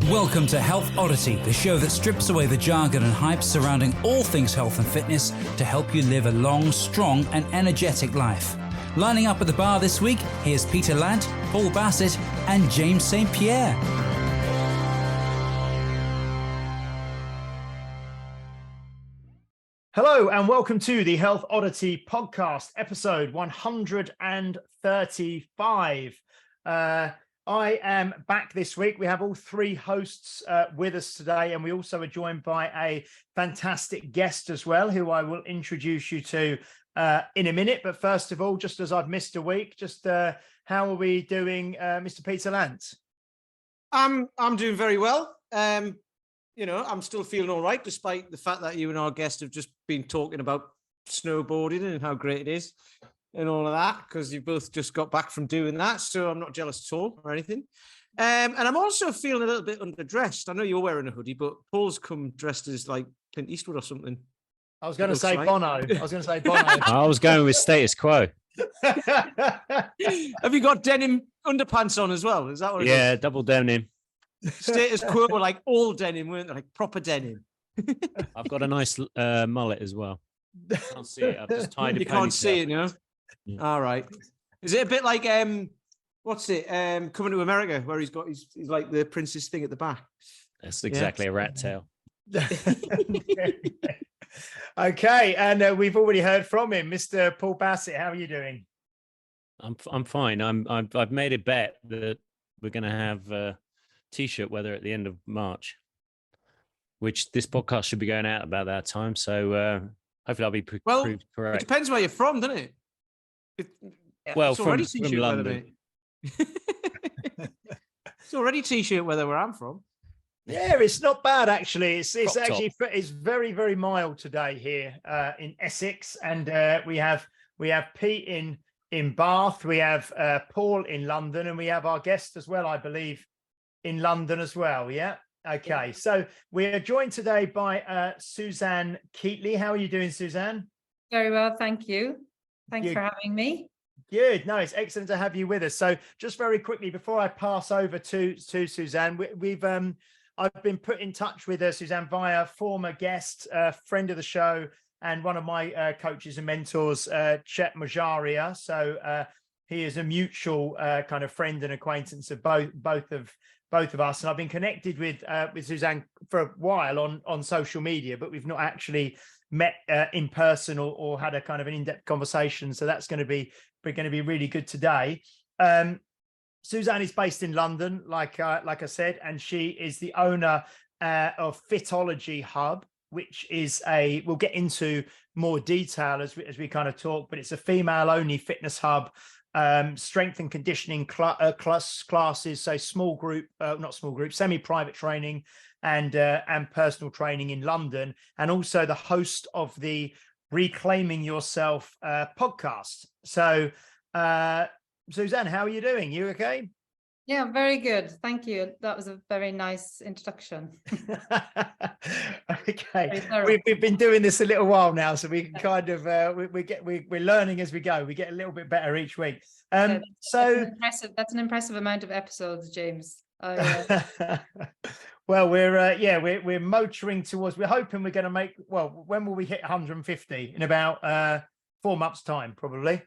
Welcome to Health Oddity, the show that strips away the jargon and hype surrounding all things health and fitness to help you live a long, strong and energetic life. Lining up at the bar this week, here's Peter Lant, Paul Bassett and James St. Pierre. Hello and welcome to the Health Oddity podcast, episode 135. I am back this week. We have all three hosts with us today, and we also are joined by a fantastic guest as well, who I will introduce you to in a minute. But first of all, just as I've missed a week, how are we doing, Mr. Peter Lant? I'm doing very well. I'm still feeling all right, despite the fact that you and our guest have just been talking about snowboarding and how great it is and all of that, because you both just got back from doing that. So I'm not jealous at all or anything. And I'm also feeling a little bit underdressed. I know you're wearing a hoodie, but Paul's come dressed as like Clint Eastwood or something. I was going to say Bono. I was going with status quo. Have you got denim underpants on as well? Is that what it is? Yeah, double denim. Status quo were like all denim, weren't they? Like proper denim. I've got a nice mullet as well. Can't see it. I've just tied it. You can't see it, you know? Yeah. All right. Is it a bit like what's it? Coming to America, where he's like the prince's thing at the back. That's exactly a rat tail. Okay, and we've already heard from him, Mr. Paul Bassett. How are you doing? I'm fine. I've made a bet that we're going to have T-shirt weather at the end of March, which this podcast should be going out about that time. So hopefully I'll be proved correct. It depends where you're from, doesn't it? It's already T-shirt weather, mate. It's already T-shirt weather where I'm from. Yeah, it's not bad actually. It's very, very mild today here in Essex, and we have Pete in Bath, we have Paul in London, and we have our guest as well, I believe, in London as well. Yeah. Okay. So we are joined today by Suzanne Keatley. How are you doing, Suzanne? Very well, thank you. Thanks for having me. Good. No, it's excellent to have you with us. So just very quickly before I pass over to Suzanne, I've been put in touch with Suzanne via former guest, friend of the show, and one of my coaches and mentors, Chet Majaria. So he is a mutual kind of friend and acquaintance of both of us, and I've been connected with Suzanne for a while on social media, but we've not actually met in person or had a kind of an in-depth conversation. So that's going to be really good today. Suzanne is based in London, like I said, and she is the owner of Fitology Hub, which is we'll get into more detail as we kind of talk, but it's a female-only fitness hub, strength and conditioning classes, so semi-private training and personal training in London, and also the host of the Reclaiming Yourself podcast. So Suzanne, how are you doing? You okay? Yeah, very good. Thank you. That was a very nice introduction. Okay, we've been doing this a little while now, so we can kind of we're learning as we go. We get a little bit better each week. That's an impressive amount of episodes, James. Well, we're motoring towards. We're hoping we're going to make. Well, when will we hit 150? In about 4 months' time, probably.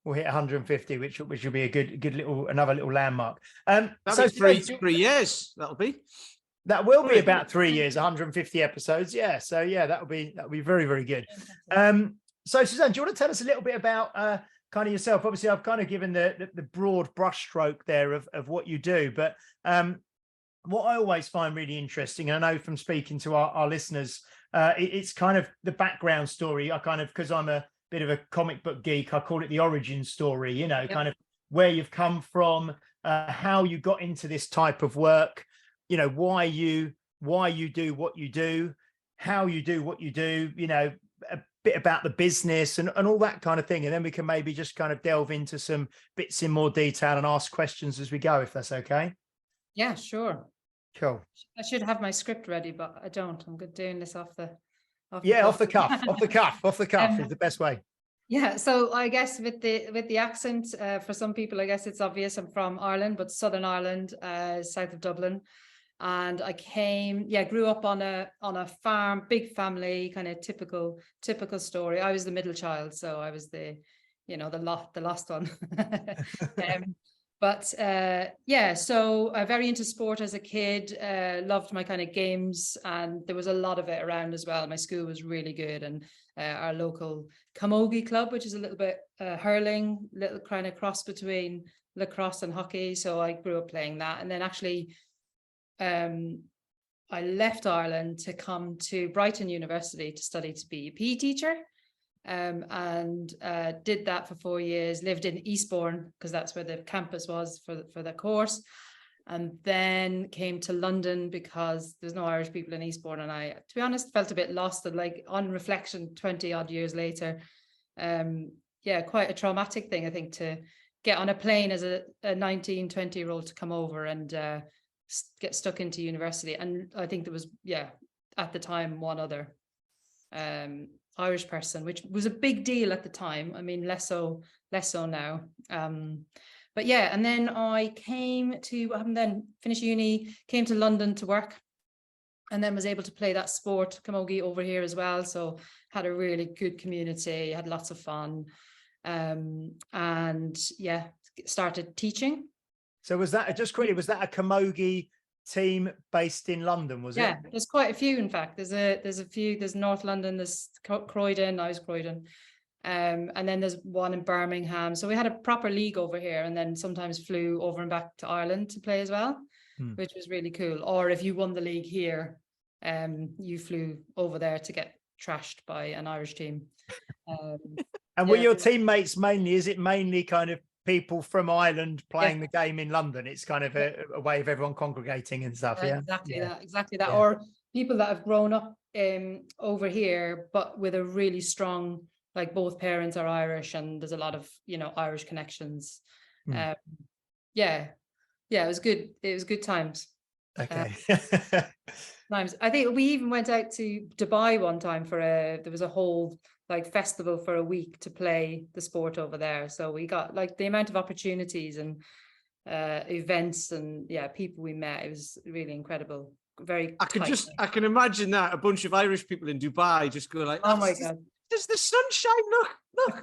We'll hit 150, which will be a good another little landmark. So 3 years. That will be about 3 years, 150 episodes. Yeah. So yeah, that'll be very, very good. So Suzanne, do you want to tell us a little bit about kind of yourself? Obviously, I've kind of given the broad brushstroke there of what you do, but what I always find really interesting, and I know from speaking to our listeners, it's kind of the background story. Because I'm a bit of a comic book geek, I call it the origin story, kind of where you've come from, how you got into this type of work, why you do what you do, how you do what you do, a bit about the business and all that kind of thing. And then we can maybe just kind of delve into some bits in more detail and ask questions as we go, if that's okay. Yeah, sure. Cool. I should have my script ready, but I don't. I'm good doing this off the off the cuff is the best way. Yeah, so I guess with the accent, for some people, I guess it's obvious I'm from Ireland, but Southern Ireland, south of Dublin. And I grew up on a farm, big family, kind of typical story. I was the middle child, so I was the last one. So very into sport as a kid, loved my kind of games, and there was a lot of it around as well. My school was really good, and our local camogie club, which is a little bit hurling, little kind of cross between lacrosse and hockey. So I grew up playing that, and then actually I left Ireland to come to Brighton University to study to be a PE teacher. And did that for 4 years, lived in Eastbourne because that's where the campus was for the course, and then came to London because there's no Irish people in Eastbourne, and I, to be honest, felt a bit lost, and like on reflection 20 odd years later, quite a traumatic thing, I think, to get on a plane as a 19, 20-year-old to come over and get stuck into university. And I think there was at the time one other Irish person, which was a big deal at the time. I mean, less so now. And then I then finished uni, came to London to work, and then was able to play that sport, camogie, over here as well. So had a really good community, had lots of fun, started teaching. So was that, just quickly, was that a camogie team based in London, was it? Yeah, there's quite a few, in fact. There's a few. There's North London, there's Croydon, I was Croydon, and then there's one in Birmingham. So we had a proper league over here, and then sometimes flew over and back to Ireland to play as well, which was really cool. Or if you won the league here, you flew over there to get trashed by an Irish team. And were your teammates is it mainly kind of people from Ireland playing the game in London? It's kind of a way of everyone congregating and stuff. Exactly that. Or people that have grown up over here, but with a really strong, like both parents are Irish, and there's a lot of Irish connections. It was good. It was good times. Okay. Times. I think we even went out to Dubai one time there was a whole like festival for a week to play the sport over there. So we got like the amount of opportunities and events and people we met. It was really incredible. Very I can imagine that a bunch of Irish people in Dubai just go like, oh my God, there's the sunshine, look.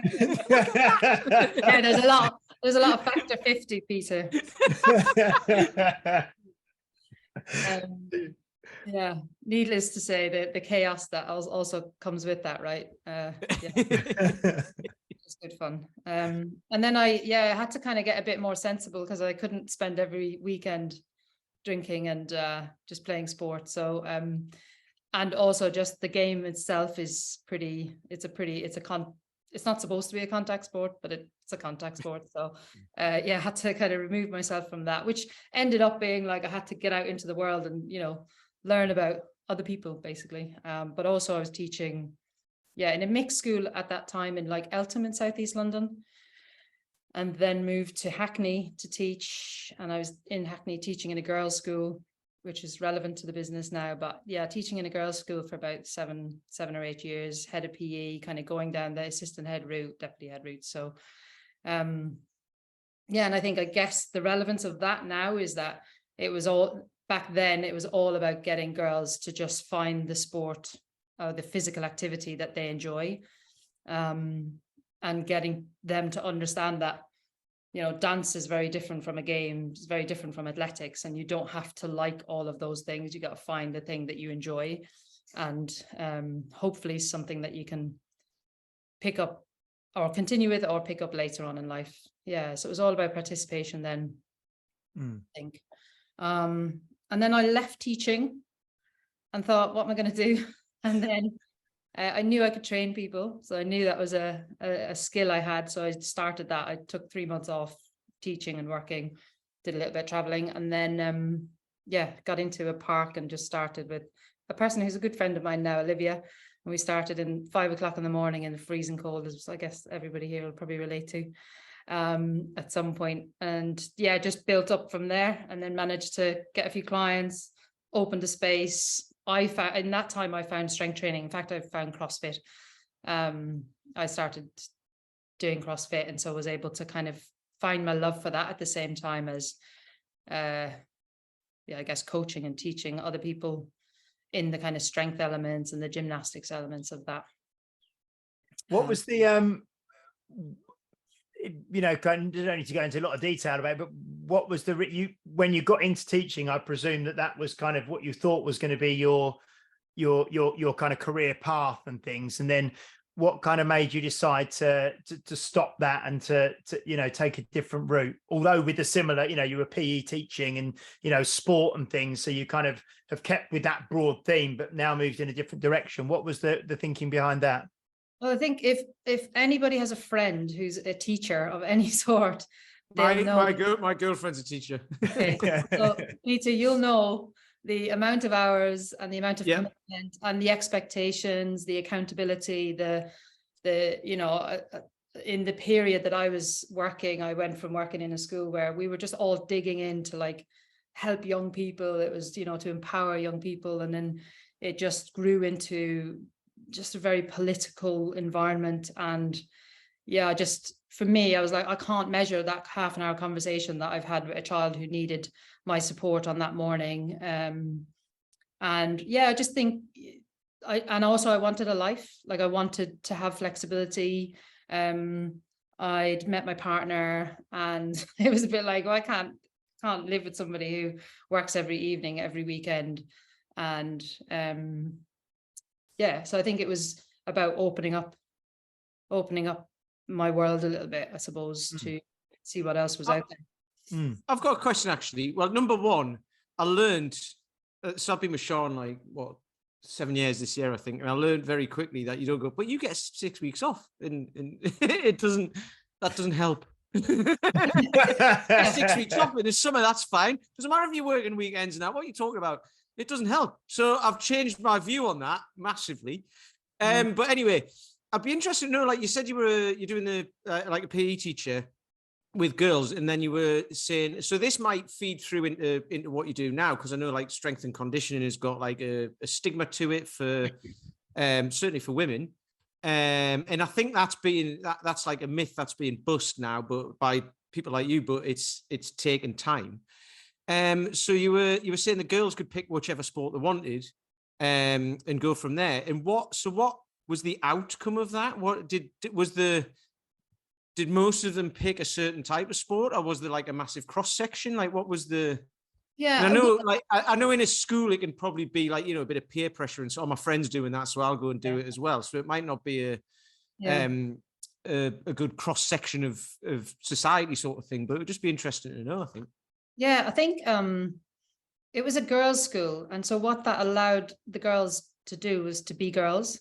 Yeah, there's a lot of factor 50, Peter. Needless to say, the chaos that also comes with that, right? It's good fun. And then I had to kind of get a bit more sensible because I couldn't spend every weekend drinking and just playing sport. So and also just the game itself is it's not supposed to be a contact sport, but it's a contact sport. So I had to kind of remove myself from that, which ended up being like I had to get out into the world and learn about other people, basically. But also I was teaching in a mixed school at that time in like Eltham in southeast London, and then moved to Hackney to teach. And I was in Hackney teaching in a girls' school, which is relevant to the business now. But teaching in a girls' school for about 7 or 8 years, head of PE, kind of going down the assistant head route, deputy head route. So and I guess the relevance of that now is that it was all back then, it was all about getting girls to just find the sport or the physical activity that they enjoy, and getting them to understand that dance is very different from a game, it's very different from athletics, and you don't have to like all of those things. You got to find the thing that you enjoy, and hopefully something that you can pick up or continue with or pick up later on in life. So it was all about participation then, I think. And then I left teaching and thought, what am I going to do? And then I knew I could train people. So I knew that was a skill I had. So I started that. I took 3 months off teaching and working, did a little bit of traveling, and then, got into a park and just started with a person who's a good friend of mine now, Olivia. And we started in 5 o'clock in the morning in the freezing cold, as I guess everybody here will probably relate to at some point. And just built up from there, and then managed to get a few clients, opened a space. In that time I found strength training. In fact, I found CrossFit. I started doing CrossFit, and so was able to kind of find my love for that at the same time as yeah, I guess coaching and teaching other people in the kind of strength elements and the gymnastics elements of that. What was the you know, don't need to go into a lot of detail about it, but what was when you got into teaching? I presume that was kind of what you thought was going to be your kind of career path and things, and then what kind of made you decide to stop that and to you know, take a different route, although with the similar, you know, you were PE teaching and, you know, sport and things, so you kind of have kept with that broad theme but now moved in a different direction. What was the thinking behind that? Well, I think if anybody has a friend who's a teacher of any sort, they'll know. My girlfriend's a teacher. Okay. So, Peter, you'll know the amount of hours and the amount of commitment and the expectations, the accountability, the you know, in the period that I was working, I went from working in a school where we were just all digging in to like help young people. It was, you know, to empower young people, and then it just grew into just a very political environment. And yeah, just for me, I was like, I can't measure that half an hour conversation that I've had with a child who needed my support on that morning. And yeah, I just think I wanted a life, like I wanted to have flexibility. I'd met my partner, and it was a bit like, well, I can't live with somebody who works every evening, every weekend. And yeah, so I think it was about opening up my world a little bit, I suppose, to see what else was out there. I've got a question, actually. Well, number one, I learned, so I've been with Sean like 7 years this year, I think, and I learned very quickly that you don't go, but you get 6 weeks off, and that doesn't help. 6 weeks off in the summer, that's fine. Doesn't matter if you're working weekends and that. What are you talking about? It doesn't help. So I've changed my view on that massively. But anyway, I'd be interested to know, like you said, you're doing the like a PE teacher with girls, and then you were saying, so this might feed through into what you do now, because I know like strength and conditioning has got like a stigma to it for certainly for women. And I think that's like a myth that's being bust now, but by people like you, but it's taken time. So you were saying the girls could pick whichever sport they wanted, and go from there. And what was the outcome of that? What did most of them pick a certain type of sport, or was there like a massive cross section? Like, what was the? Yeah, and I know in a school it can probably be like, you know, a bit of peer pressure, and so my friend's doing that, so I'll go and do it as well. So it might not be a good cross section of society sort of thing, but it would just be interesting to know, I think. Yeah, I think it was a girls' school, and so what that allowed the girls to do was to be girls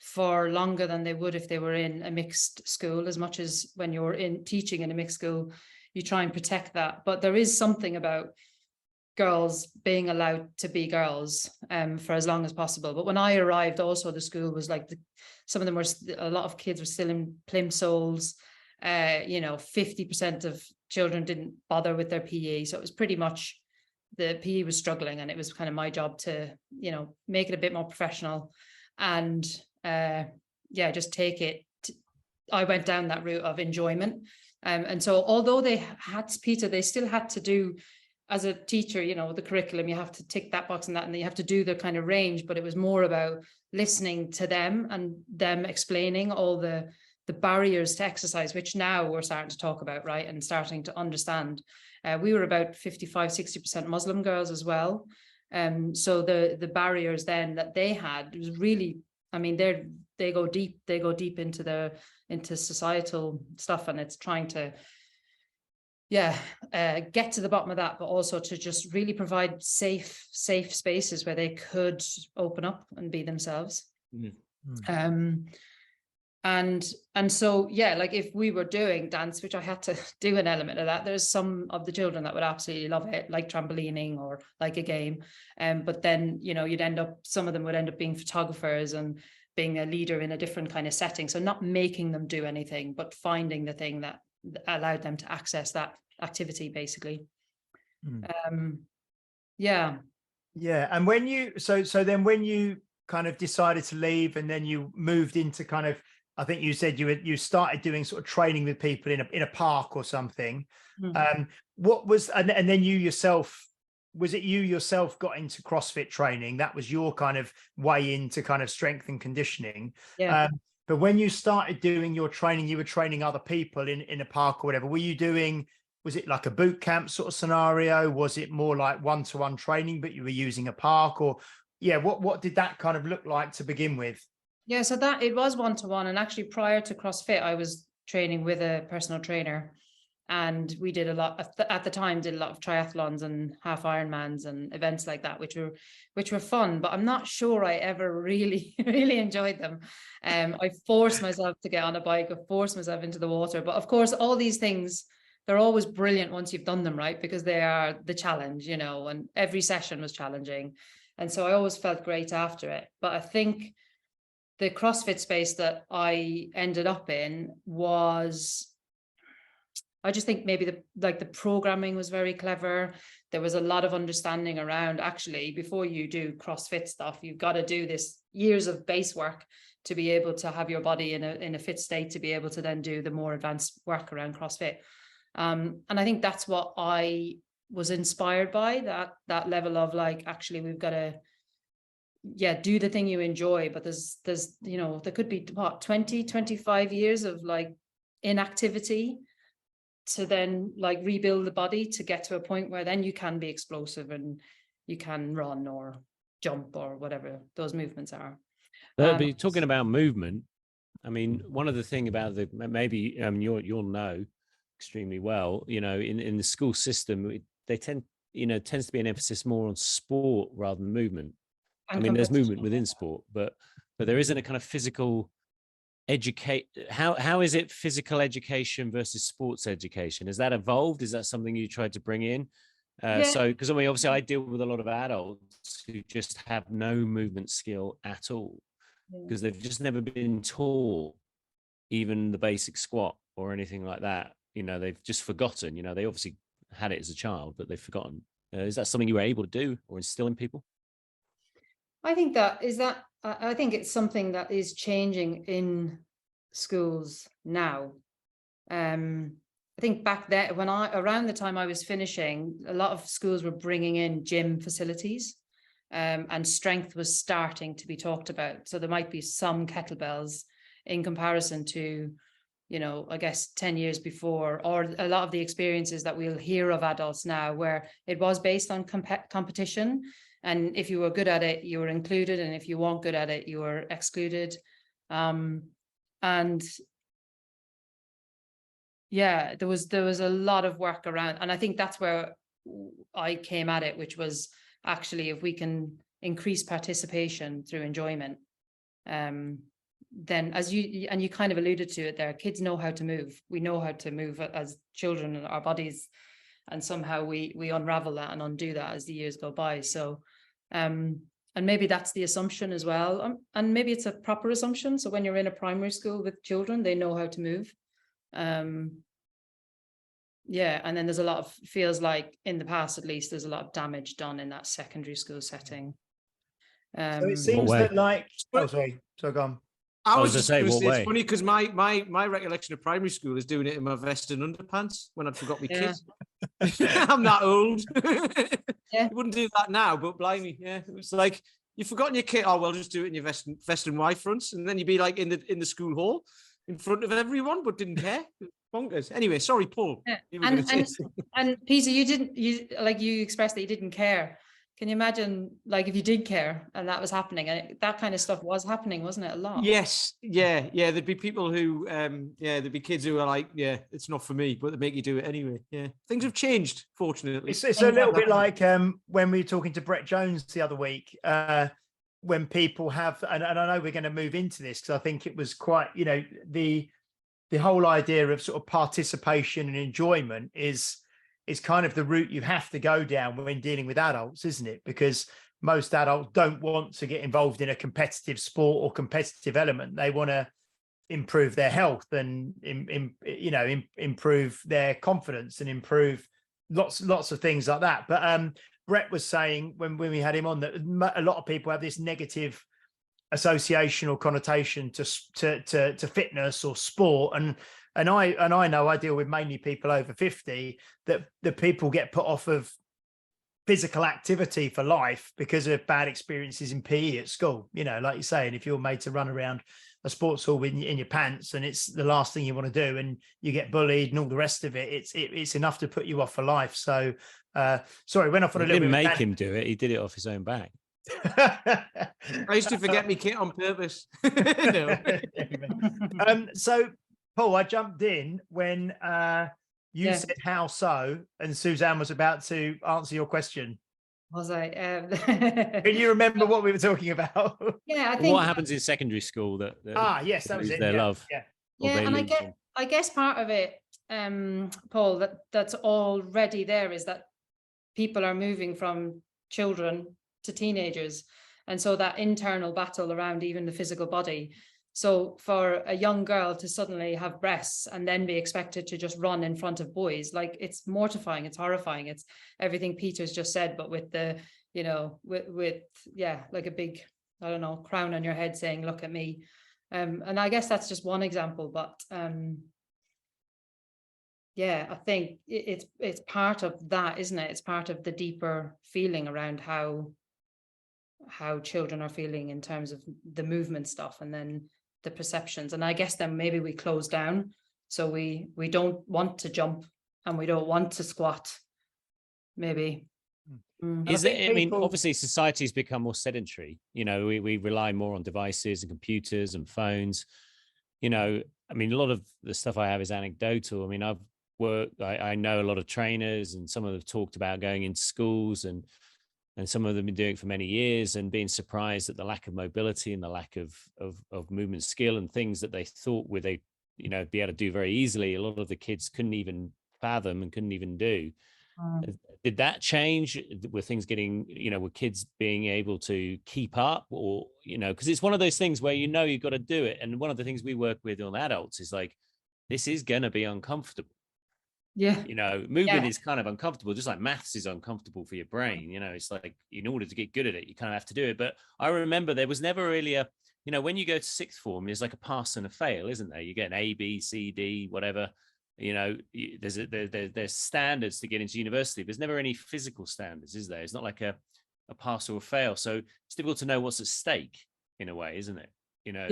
for longer than they would if they were in a mixed school. As much as when you're in teaching in a mixed school, you try and protect that, but there is something about girls being allowed to be girls for as long as possible. But when I arrived, also the school was like some of them were, a lot of kids were still in plimsolls. 50% of children didn't bother with their PE, so it was pretty much the PE was struggling, and it was kind of my job to, you know, make it a bit more professional and just take it. I went down that route of enjoyment, and so although they still had to do, as a teacher, you know, the curriculum, you have to tick that box and that, and then you have to do the kind of range, but it was more about listening to them and them explaining all the barriers to exercise, which now we're starting to talk about, right, and starting to understand. We were about 55-60% Muslim girls as well. So the barriers then that they had, it was really, I mean, they go deep into societal stuff, and it's trying to get to the bottom of that, but also to just really provide safe spaces where they could open up and be themselves. And so, like if we were doing dance, which I had to do an element of that, there's some of the children that would absolutely love it, like trampolining or like a game. But then, you know, some of them would end up being photographers and being a leader in a different kind of setting. So not making them do anything, but finding the thing that allowed them to access that activity, basically. And when you then when you kind of decided to leave, and then you moved into kind of, I think you said you started doing sort of training with people in a park or something. What was, and then you yourself was it you yourself got into CrossFit training? That was your kind of way into kind of strength and conditioning. Yeah. But when you started doing your training, you were training other people in a park or whatever. Were you doing, was it like a boot camp sort of scenario? Was it more like one-to-one training, but you were using a park? Or yeah, what did that kind of look like to begin with? Yeah, so that it was one-to-one. And actually prior to CrossFit, I was training with a personal trainer. And we did a lot at the time, did a lot of triathlons and half Ironmans and events like that, which were fun, but I'm not sure I ever really, really enjoyed them. I forced myself to get on a bike, I forced myself into the water. But of course, all these things, they're always brilliant once you've done them, right? Because they are the challenge, you know, and every session was challenging. And so I always felt great after it. But I think the CrossFit space that I ended up in was, I just think maybe the programming was very clever. There was a lot of understanding around, actually, before you do CrossFit stuff, you've got to do this years of base work to be able to have your body in a fit state to be able to then do the more advanced work around CrossFit. And I think that's what I was inspired by, that level of like, actually, we've got to, do the thing you enjoy. But there's, you know, there could be what, 20, 25 years of like inactivity to then like rebuild the body to get to a point where then you can be explosive and you can run or jump or whatever those movements are. But talking about movement, I mean, one of the thing about maybe you'll know extremely well, you know, in the school system, they tends to be an emphasis more on sport rather than movement. I mean, there's movement within sport, but there isn't a kind of physical how is it physical education versus sports education? Has that evolved? Is that something you tried to bring in? So, because I mean, obviously I deal with a lot of adults who just have no movement skill at all because they've just never been taught even the basic squat or anything like that. You know, they've just forgotten, you know, they obviously had it as a child, but they've forgotten. Is that something you were able to do or instill in people? I think I think it's something that is changing in schools now. I think back then, around the time I was finishing, a lot of schools were bringing in gym facilities, and strength was starting to be talked about. So there might be some kettlebells in comparison to, you know, I guess 10 years before, or a lot of the experiences that we'll hear of adults now, where it was based on competition. And if you were good at it, you were included. And if you weren't good at it, you were excluded. And yeah, there was a lot of work around. And I think that's where I came at it, which was actually, if we can increase participation through enjoyment, then as you kind of alluded to it there, kids know how to move. We know how to move as children in our bodies. And somehow we unravel that and undo that as the years go by. So, and maybe that's the assumption as well. And maybe it's a proper assumption. So when you're in a primary school with children, they know how to move. And then there's a lot of, feels like in the past, at least, there's a lot of damage done in that secondary school setting. So it seems that like, oh, sorry, so go on. I was just going to say, it's funny because my recollection of primary school is doing it in my vest and underpants when I'd forgot my kit. I'm that old. You wouldn't do that now, but blimey, yeah. It was like, you've forgotten your kit. Oh, well, just do it in your vest and Y fronts. And then you'd be like in the school hall in front of everyone, but didn't care. Bonkers. Anyway, sorry, Paul. Yeah. And Peter, you expressed that you didn't care. Can you imagine, like, if you did care and that was happening, and that kind of stuff was happening, wasn't it? A lot. Yes. Yeah. There'd be people who, there'd be kids who are like, yeah, it's not for me, but they make you do it anyway. Yeah. Things have changed, fortunately. It's a little bit like when we were talking to Brett Jones the other week, when people have, and I know we're going to move into this because I think it was quite, you know, the whole idea of sort of participation and enjoyment is kind of the route you have to go down when dealing with adults, isn't it? Because most adults don't want to get involved in a competitive sport or competitive element. They want to improve their health and improve their confidence and improve lots of things like that. But Brett was saying when we had him on that a lot of people have this negative association or connotation to fitness or sport, and I know I deal with mainly people over 50 that the people get put off of physical activity for life because of bad experiences in PE at school. You know, like you're saying, if you're made to run around a sports hall in your pants and it's the last thing you want to do and you get bullied and all the rest of it, it's enough to put you off for life. So sorry, went off on a little bit. Didn't make him do it. He did it off his own back. I used to forget my kit on purpose. No. So Paul, I jumped in when you said how so, and Suzanne was about to answer your question. Was I? Can you remember what we were talking about? Yeah, I think what happens in secondary school that yes, that was it. Their love. Yeah, and I guess part of it, Paul, that's already there is that people are moving from children to teenagers, and so that internal battle around even the physical body. So for a young girl to suddenly have breasts and then be expected to just run in front of boys, like, it's mortifying, it's horrifying, it's everything Peter's just said, but with the, you know, with like a big, I don't know, crown on your head saying, look at me. And I guess that's just one example, but I think it's part of that, isn't it? It's part of the deeper feeling around how children are feeling in terms of the movement stuff, and then the perceptions. And I guess then maybe we close down, so we don't want to jump and we don't want to squat, maybe. Is it? I mean, obviously society's become more sedentary. You know, we rely more on devices and computers and phones. You know, I mean, a lot of the stuff I have is anecdotal. I mean, I know a lot of trainers, and some of them have talked about going into schools, and some of them have been doing it for many years and being surprised at the lack of mobility and the lack of movement skill and things that they thought would they, you know, be able to do very easily. A lot of the kids couldn't even fathom and couldn't even do. Did that change? Were things getting, you know, were kids being able to keep up, or, you know, because it's one of those things where, you know, you've got to do it. And one of the things we work with on adults is like, this is going to be uncomfortable. Yeah. You know, movement is kind of uncomfortable, just like maths is uncomfortable for your brain. You know, it's like, in order to get good at it, you kind of have to do it. But I remember there was never really a, you know, when you go to sixth form, there's like a pass and a fail, isn't there? You get an A, B, C, D, whatever. You know, there's standards to get into university. There's never any physical standards, is there? It's not like a pass or a fail. So it's difficult to know what's at stake in a way, isn't it? You know,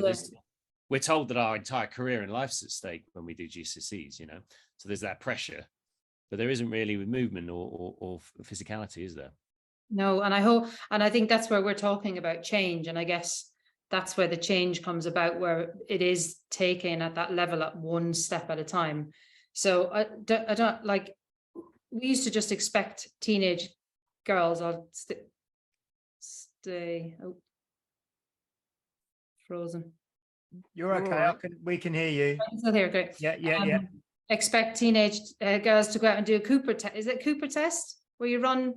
we're told that our entire career in life's at stake when we do GCSEs, you know, so there's that pressure, but there isn't really with movement or physicality, is there? No, and I think that's where we're talking about change. And I guess that's where the change comes about, where it is taken at that level at one step at a time. So I don't like, we used to just expect teenage girls, frozen. You're okay. We can hear you. I'm still here, great. Yeah. Expect teenage girls to go out and do a Cooper test. Is it Cooper test where you run?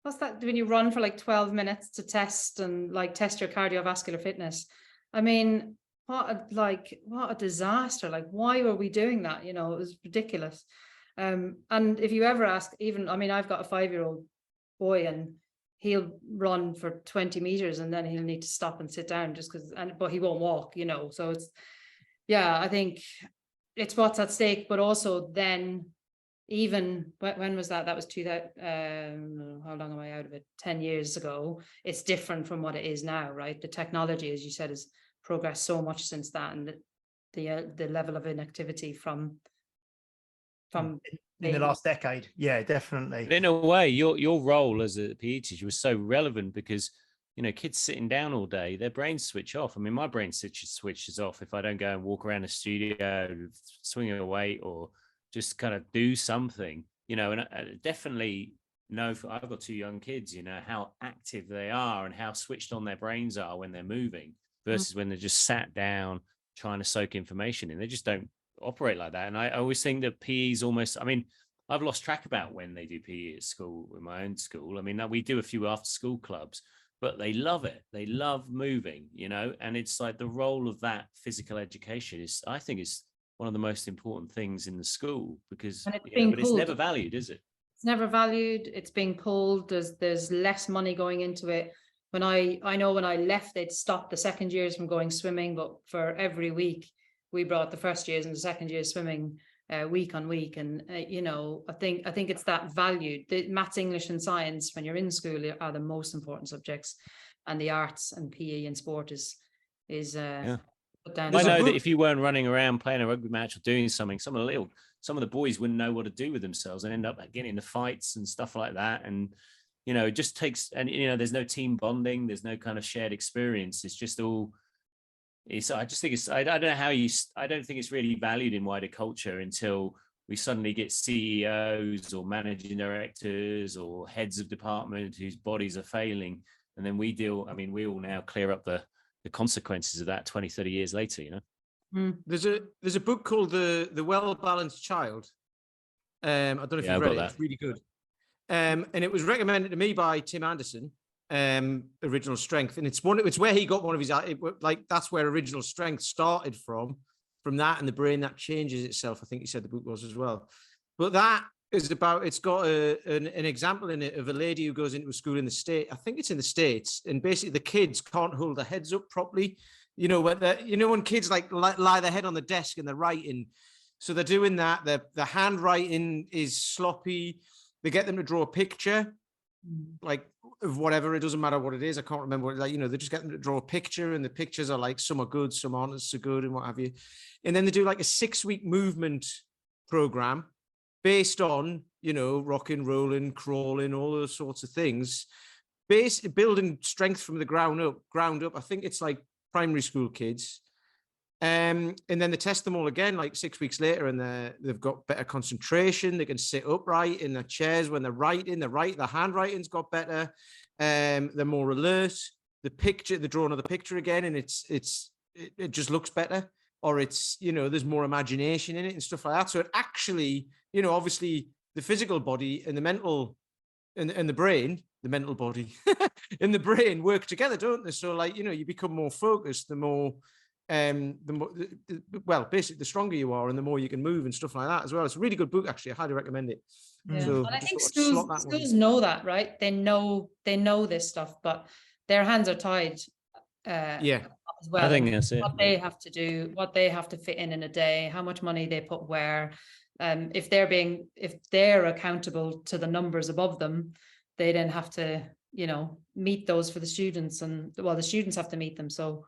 What's that? When you run for like 12 minutes to test and like test your cardiovascular fitness. I mean, what a disaster. Like, why were we doing that? You know, it was ridiculous. And if you ever ask, even, I mean, I've got a 5-year-old boy, and he'll run for 20 meters and then he'll need to stop and sit down just because, but he won't walk, you know. So it's, I think it's what's at stake, but also then, even when was that? That was 2000. How long am I out of it? 10 years ago. It's different from what it is now, right? The technology, as you said, has progressed so much since that, and the level of inactivity from in the last decade. Yeah, definitely. But in a way, your role as a PE teacher was so relevant because, you know, kids sitting down all day, their brains switch off. I mean, my brain switches off if I don't go and walk around the studio, swing a weight, or just kind of do something, you know. And I definitely know, I've got 2 young kids, you know, how active they are and how switched on their brains are when they're moving versus when they're just sat down trying to soak information in. They just don't operate like that. And I always think that PE is almost, I mean, I've lost track about when they do PE at school, in my own school. I mean, we do a few after school clubs, but they love it. They love moving, you know, and it's like the role of that physical education is, I think, is one of the most important things in the school, because but it's never valued, is it? It's never valued. It's being pulled. There's less money going into it. When I know when I left, they'd stopped the second years from going swimming, but for every week we brought the first years and the second years swimming week on week. And I think it's that value. The maths, English and science when you're in school are the most important subjects, and the arts and PE and sport is put down. I know that if you weren't running around playing a rugby match or doing something, some of the boys wouldn't know what to do with themselves and end up getting into fights and stuff like that. And it just takes, and there's no team bonding, there's no kind of shared experience. It's just all. I just think I don't know how I don't think it's really valued in wider culture until we suddenly get CEOs or managing directors or heads of department whose bodies are failing, and then we all now clear up the consequences of that 20, 30 years later, There's a book called The Well-Balanced Child. I don't know if you've read it. It's really good. And it was recommended to me by Tim Anderson, Original Strength. And it's where he got one of his, that's where Original Strength started from that, and the brain that changes itself. I think he said the book was as well. But that is about, it's got an example in it of a lady who goes into a school in the States. I think it's in the States. And basically the kids can't hold their heads up properly. When kids lie their head on the desk and they're writing. So they're doing that. The handwriting is sloppy. They get them to draw a picture, of whatever. It doesn't matter what it is. I can't remember what they just get them to draw a picture, and the pictures are some are good, some aren't so good, and what have you. And then they do a 6-week movement program based on, rocking, rolling, crawling, all those sorts of things, building strength from the ground up. I think it's primary school kids. And then they test them all again 6 weeks later, and they've got better concentration. They can sit upright in their chairs when they're writing. The handwriting's got better. They're more alert. They're drawing another picture again, and it just looks better. Or it's there's more imagination in it and stuff like that. So it actually, obviously the physical body and the mental and the brain, the mental body and the brain work together, don't they? So you become more focused, the more. Basically the stronger you are and the more you can move and stuff like that as well. It's a really good book, actually. I highly recommend it. Yeah. So I think schools know that, right? They know this stuff, but their hands are tied as well. I think that's it. What they have to do, what they have to fit in a day, how much money they put where. If they're accountable to the numbers above them, they then have to, meet those for the students, and the students have to meet them. So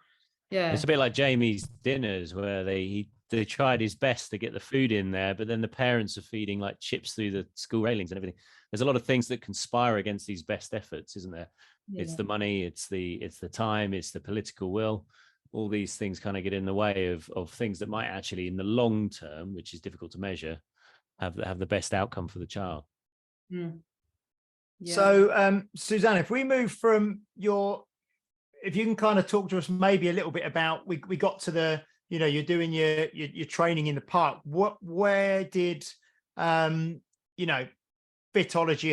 yeah, it's a bit like Jamie's dinners, where they tried his best to get the food in there, but then the parents are feeding chips through the school railings and everything. There's a lot of things that conspire against these best efforts, isn't there? Yeah. It's the money, it's the time, it's the political will. All these things kind of get in the way of things that might actually, in the long term, which is difficult to measure, have the best outcome for the child. Mm. Yeah. So, Suzanne, if we move from if you can kind of talk to us maybe a little bit about, we got to the, you're doing your training in the park. Where did, Fitology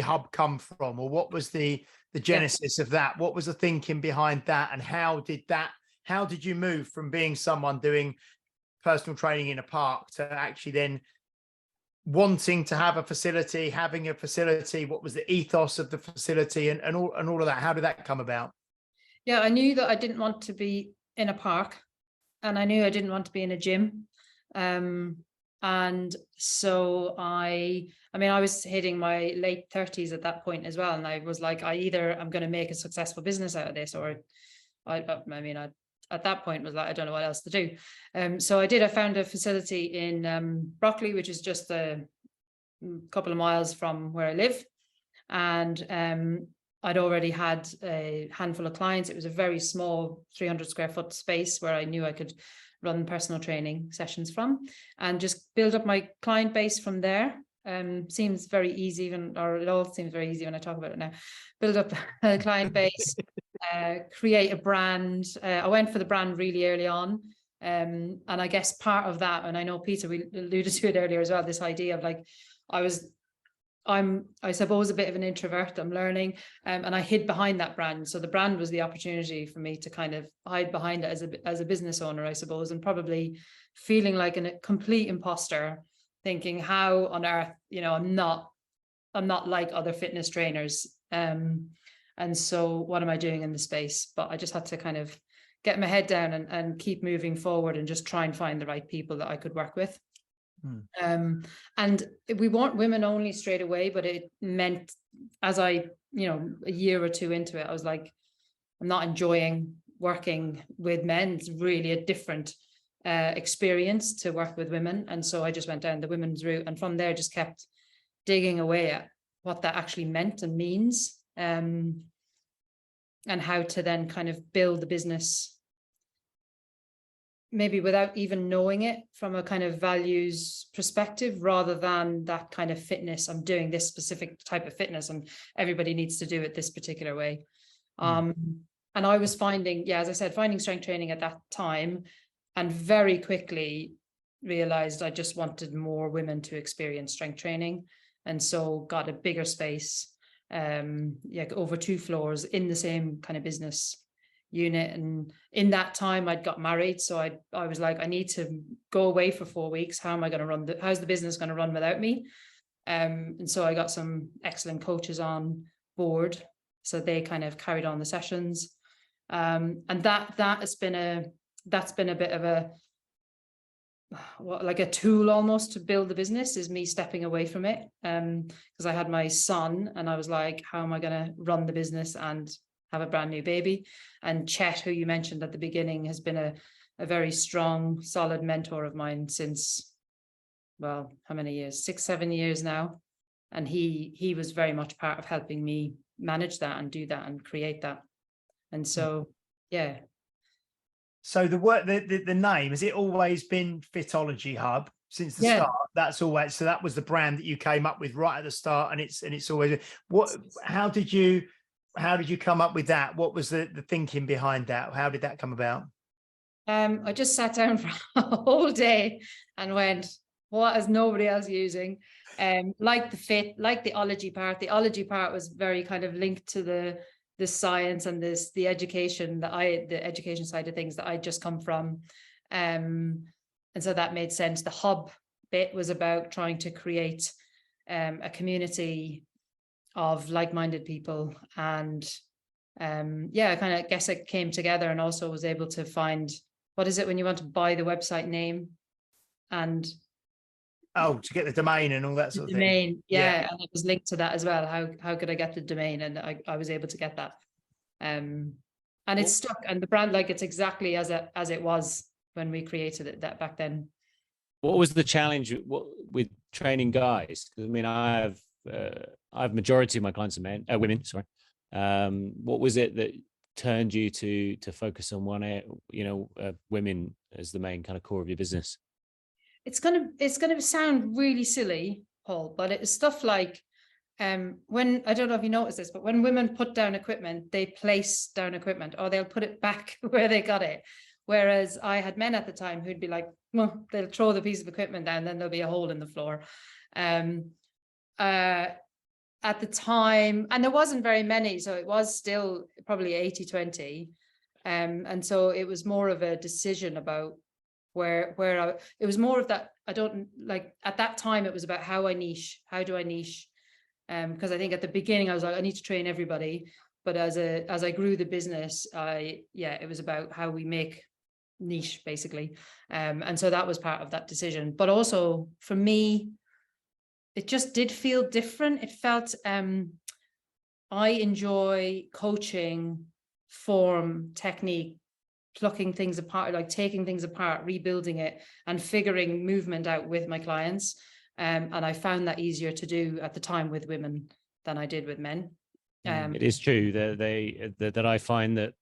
Hub come from, or what was the genesis of that? What was the thinking behind that, and how did you move from being someone doing personal training in a park to actually then wanting to have having a facility? What was the ethos of the facility and all of that? How did that come about? Yeah, I knew that I didn't want to be in a park, and I knew I didn't want to be in a gym. And so I was hitting my late 30s at that point as well. And I was like, I'm going to make a successful business out of this, or at that point was I don't know what else to do. So I found a facility in Brockley, which is just a couple of miles from where I live. And I'd already had a handful of clients. It was a very small 300 square foot space where I knew I could run personal training sessions from, and just build up my client base from there. Seems very easy, it all seems very easy when I talk about it now. Build up a client base, create a brand. I went for the brand really early on. And I guess part of that, and I know Peter, we alluded to it earlier as well, this idea of I'm, I suppose, a bit of an introvert. I'm learning, and I hid behind that brand. So the brand was the opportunity for me to kind of hide behind it as a business owner, I suppose, and probably feeling like a complete imposter, thinking, how on earth, I'm not like other fitness trainers. And so what am I doing in the space? But I just had to kind of get my head down and keep moving forward and just try and find the right people that I could work with. And we weren't women only straight away, but it meant as I, a year or two into it, I was like, I'm not enjoying working with men. It's really a different experience to work with women. And so I just went down the women's route, and from there just kept digging away at what that actually meant and means, and how to then kind of build the business maybe without even knowing it from a kind of values perspective, rather than that kind of fitness. I'm doing this specific type of fitness and everybody needs to do it this particular way. And I was finding, as I said, finding strength training at that time, and very quickly realized I just wanted more women to experience strength training. And so got a bigger space, over 2 floors in the same kind of business unit. And in that time I'd got married, so I was like, I need to go away for 4 weeks. How am I going to run how's the business going to run without me? And so I got some excellent coaches on board, so they kind of carried on the sessions, and that's been a bit of a like a tool almost to build the business, is me stepping away from it, because I had my son and I was like, how am I going to run the business and have a brand new baby? And Chet, who you mentioned at the beginning, has been a very strong, solid mentor of mine since, well, how many years? 6-7 years now. And he was very much part of helping me manage that and do that and create that. And so, yeah. So the name, has it always been Fitology Hub since the start? That's always, so that was the brand that you came up with right at the start, and it's always, how did you come up with that? What was the thinking behind that? How did that come about? I just sat down for a whole day and went, what is nobody else using? Like the fit, like the ology part. The ology part was very kind of linked to the science and the education the education side of things that I just come from. And so that made sense. The hub bit was about trying to create a community of like-minded people, and I kind of guess it came together, and also was able to find, what is it when you want to buy the website name, and to get the domain and all that sort of thing. And it was linked to that as well. How could I get the domain? And I was able to get that, and it's stuck, and the brand, like, it's exactly as it was when we created it that back then. What was the challenge with training guys? Because I mean, I have majority of my clients are women. Sorry. What was it that turned you to focus on women as the main kind of core of your business? It's gonna sound really silly, Paul, but it's stuff like, when, I don't know if you noticed this, but when women put down equipment, they place down equipment, or they'll put it back where they got it. Whereas I had men at the time who'd be like, well, they'll throw the piece of equipment down, then there'll be a hole in the floor. At the time, and there wasn't very many, so it was still probably 80-20. And so it was more of a decision about it was more of that. I don't like, at that time, it was about how do I niche? Because I think at the beginning I was like, I need to train everybody. But as I grew the business, it was about how we make niche, basically. And so that was part of that decision. But also for me, it just did feel different. It felt, I enjoy coaching, form, technique, plucking things apart, like taking things apart, rebuilding it, and figuring movement out with my clients. And I found that easier to do at the time with women than I did with men. It is true that I find that,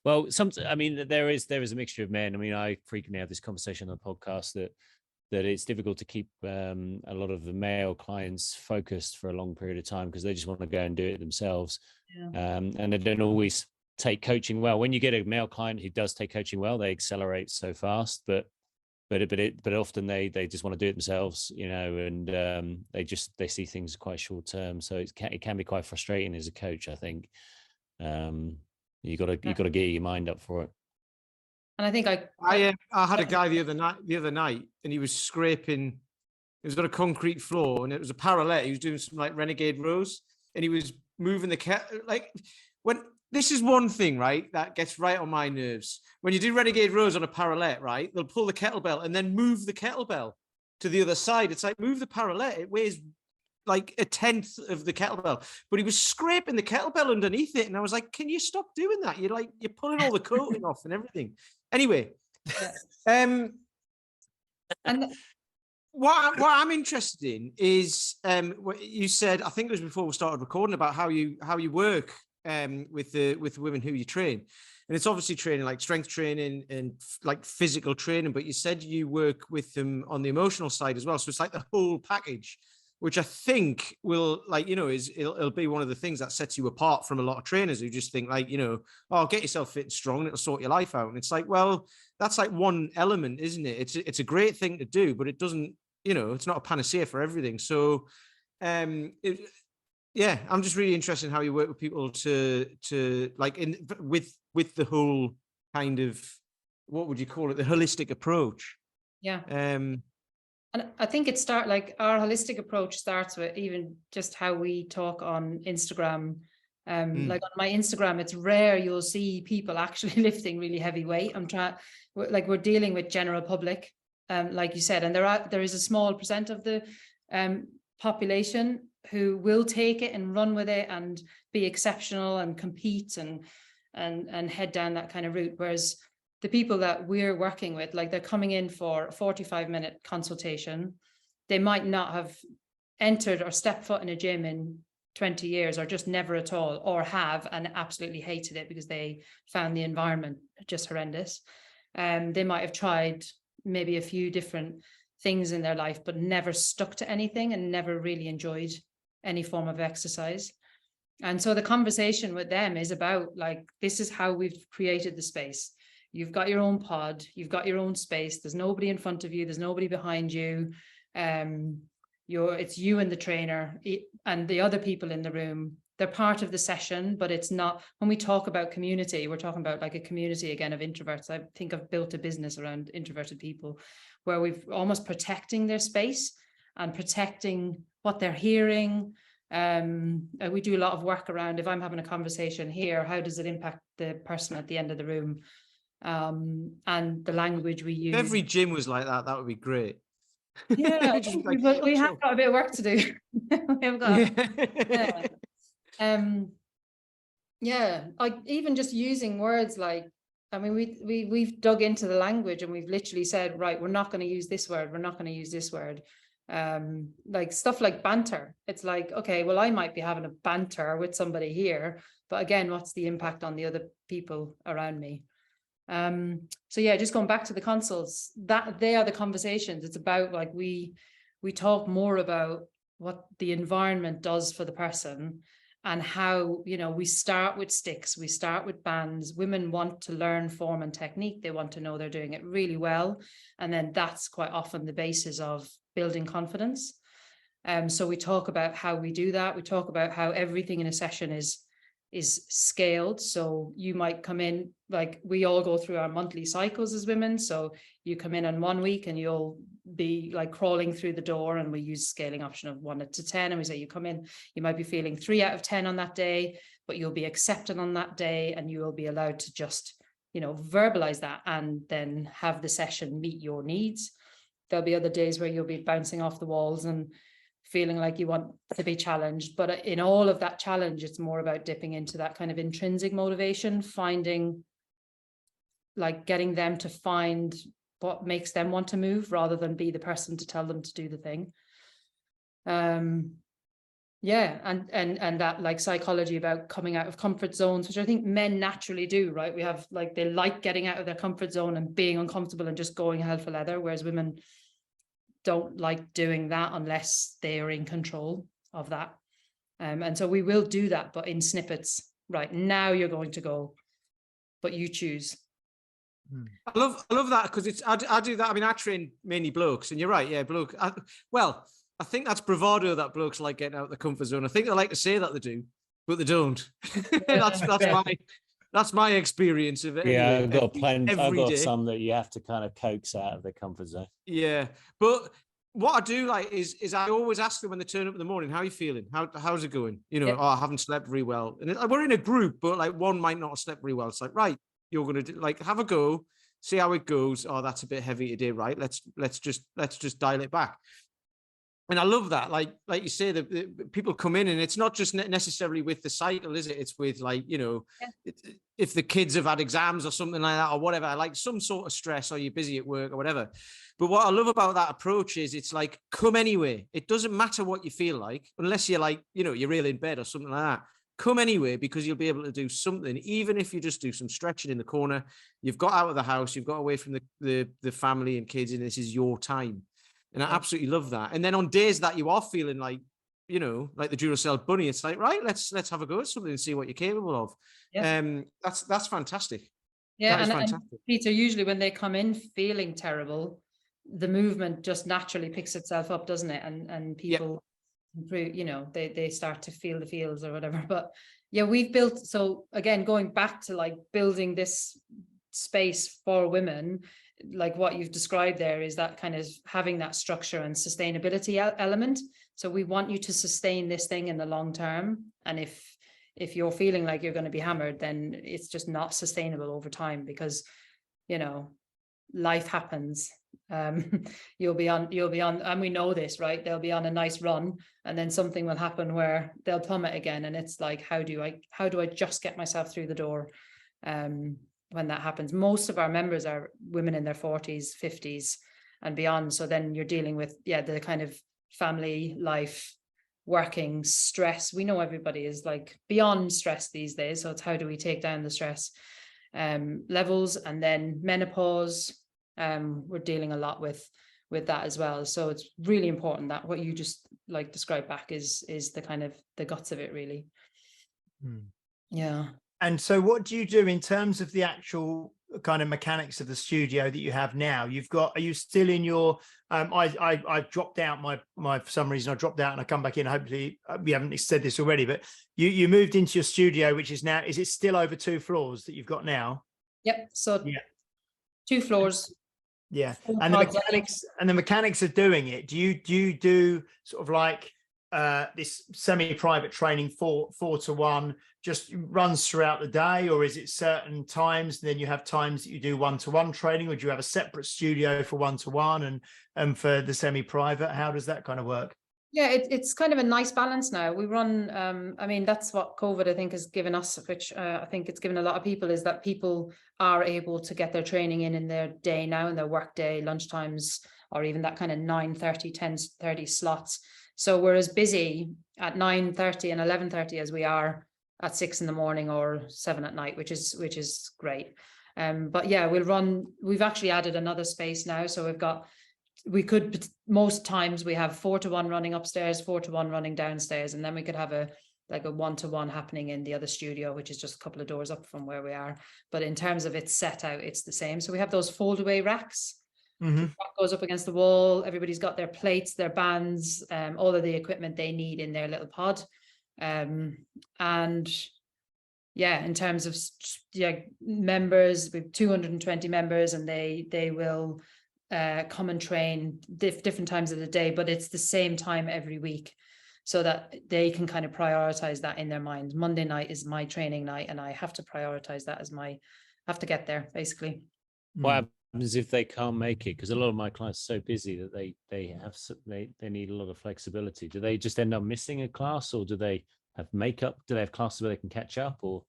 well, there is a mixture of men. I mean, I frequently have this conversation on the podcast that it's difficult to keep a lot of the male clients focused for a long period of time because they just want to go and do it themselves. And they don't always take coaching well. When you get a male client who does take coaching well, they accelerate so fast, but often they just want to do it themselves, and they see things quite short term. So it can be quite frustrating as a coach, I think. You got to get your mind up for it. And I think I had a guy the other night, and he was scraping. He was on a concrete floor, and it was a parallel. He was doing some like renegade rows, and he was moving this is one thing, right, that gets right on my nerves. When you do renegade rows on a parallel, right, they'll pull the kettlebell and then move the kettlebell. to the other side. It's like, move the parallel. It weighs like 1/10 of the kettlebell, but he was scraping the kettlebell underneath it. And I was like, can you stop doing that? You're pulling all the coating off and everything. Anyway, and what I'm interested in is what you said, I think it was before we started recording, about how you work with the women who you train. And it's obviously training, like strength training and like physical training, but you said you work with them on the emotional side as well. So it's like the whole package, which I think will, like, you know, it'll be one of the things that sets you apart from a lot of trainers who just think, like, you know, oh, get yourself fit and strong and it'll sort your life out. And it's like, well, that's like one element, isn't it? It's a great thing to do, but it doesn't, you know, it's not a panacea for everything. So, yeah, I'm just really interested in how you work with people to like with the whole kind of, what would you call it, the holistic approach. Yeah. And I think our holistic approach starts with even just how we talk on Instagram. Like on my Instagram, it's rare you'll see people actually lifting really heavy weight. We're dealing with general public, like you said, and there is a small percent of the population who will take it and run with it and be exceptional and compete and head down that kind of route. Whereas the people that we're working with, like, they're coming in for a 45-minute consultation. They might not have entered or stepped foot in a gym in 20 years, or just never at all, or have and absolutely hated it because they found the environment just horrendous. They might have tried maybe a few different things in their life, but never stuck to anything and never really enjoyed any form of exercise. And so the conversation with them is about, like, this is how we've created the space. You've got your own pod, you've got your own space. There's nobody in front of you. There's nobody behind you. It's you and the trainer and the other people in the room. They're part of the session, but it's not, when we talk about community, we're talking about like a community again of introverts. I think I've built a business around introverted people where we've almost protecting their space and protecting what they're hearing. We do a lot of work around, if I'm having a conversation here, how does it impact the person at the end of the room? And the language we use. If every gym was like that, that would be great. Yeah, we have got a bit of work to do. We've got, like even just using words like, I mean, we've dug into the language and we've literally said, right, we're not going to use this word. We're not going to use this word. Like stuff like banter. It's like, okay, well, I might be having a banter with somebody here, but again, what's the impact on the other people around me? So yeah, just going back to the consults, that they are the conversations. It's about, like, we talk more about what the environment does for the person and how, you know, we start with sticks, we start with bands. Women want to learn form and technique. They want to know they're doing it really well. And then that's quite often the basis of building confidence. So we talk about how we do that. We talk about how everything in a session is scaled. So you might come in, like, we all go through our monthly cycles as women. So you come in on 1 week and you'll be like crawling through the door, and we use scaling option of 1 to 10. And we say, you come in, you might be feeling 3 out of 10 on that day, but you'll be accepted on that day, and you will be allowed to just, you know, verbalize that and then have the session meet your needs. There'll be other days where you'll be bouncing off the walls and feeling like you want to be challenged. But in all of that challenge, it's more about dipping into that kind of intrinsic motivation, finding, like, getting them to find what makes them want to move rather than be the person to tell them to do the thing. Yeah, and that, like, psychology about coming out of comfort zones, which I think men naturally do, right? We have, like, they like getting out of their comfort zone and being uncomfortable and just going hell for leather, whereas women don't like doing that unless they are in control of that. And so we will do that, but in snippets. Right, now you're going to go, but you choose. I love that, because it's I do that. I mean, I train mainly blokes, and you're right, yeah, bloke. I think that's bravado that blokes like getting out of the comfort zone. I think they like to say that they do, but they don't. That's my experience of it. Yeah, anyway, I've got some that you have to kind of coax out of their comfort zone. Yeah, but what I do like is I always ask them when they turn up in the morning, how are you feeling? How's it going? You know, oh, I haven't slept very well. And we're in a group, but like one might not have slept very well. It's like, right, you're going to like have a go, see how it goes. Oh, that's a bit heavy today, right? Let's just dial it back. And I love that. Like you say, the people come in, and it's not just necessarily with the cycle, is it? It's with, like, you know, if the kids have had exams or something like that, or whatever, like some sort of stress, or you're busy at work or whatever. But what I love about that approach is it's like, come anyway. It doesn't matter what you feel like, unless you're like, you know, you're really in bed or something like that. Come anyway, because you'll be able to do something, even if you just do some stretching in the corner. You've got out of the house, you've got away from the family and kids, and this is your time. And I absolutely love that. And then on days that you are feeling like, you know, like the Duracell bunny, it's like, right, let's have a go at something and see what you're capable of. Yeah. That's fantastic. Yeah, That is and fantastic. Peter, usually when they come in feeling terrible, the movement just naturally picks itself up, doesn't it? And people improve, you know, they start to feel the feels or whatever. But yeah, we've built, so again, going back to like building this space for women, like what you've described there, is that kind of having that structure and sustainability element. So we want you to sustain this thing in the long term. And if you're feeling like you're going to be hammered, then it's just not sustainable over time, because, you know, life happens. You'll be on, and we know this, right? They'll be on a nice run, and then something will happen where they'll plummet again. And it's like, how do I just get myself through the door? When that happens, most of our members are women in their 40s, 50s and beyond. So then you're dealing with, the kind of family life, working stress. We know everybody is like beyond stress these days. So it's how do we take down the stress levels, and then menopause. We're dealing a lot with that as well. So it's really important that what you just like described back is the kind of the guts of it, really. Yeah. And so what do you do in terms of the actual kind of mechanics of the studio that you have now? Are you still in your, I dropped out my, for some reason I dropped out and I come back in. Hopefully we haven't said this already, but you moved into your studio, which is now, is it still over 2 floors that you've got now? Yep. So 2 floors. Yeah. And the mechanics of doing it, do you do sort of like this semi-private training 4-to-1 just runs throughout the day, or is it certain times and then you have times that you do 1-to-1 training, or do you have a separate studio for 1-to-1 and for the semi-private? How does that kind of work? Yeah, it's kind of a nice balance now. We run, I mean, that's what COVID, I think, has given us, which I think it's given a lot of people, is that people are able to get their training in their day now, in their work day, lunchtimes, or even that kind of 9:30, 10:30 slots. So we're as busy at 9:30 and 11:30 as we are at 6 in the morning or 7 at night, which is great. But yeah, we've actually added another space now. So most times we have 4-to-1 running upstairs, 4-to-1 running downstairs, and then we could have a 1-to-1 happening in the other studio, which is just a couple of doors up from where we are. But in terms of its set out, it's the same. So we have those fold away racks. That goes up against the wall. Everybody's got their plates, their bands, all of the equipment they need in their little pod. And yeah, in terms of members, we have 220 members, and they will come and train different times of the day, but it's the same time every week, so that they can kind of prioritize that in their mind. Monday night is my training night, and I have to prioritize that as have to get there, basically. What happens if they can't make it? Because a lot of my clients are so busy that they need a lot of flexibility. Do they just end up missing a class, or do they have makeup? Do they have classes where they can catch up? Or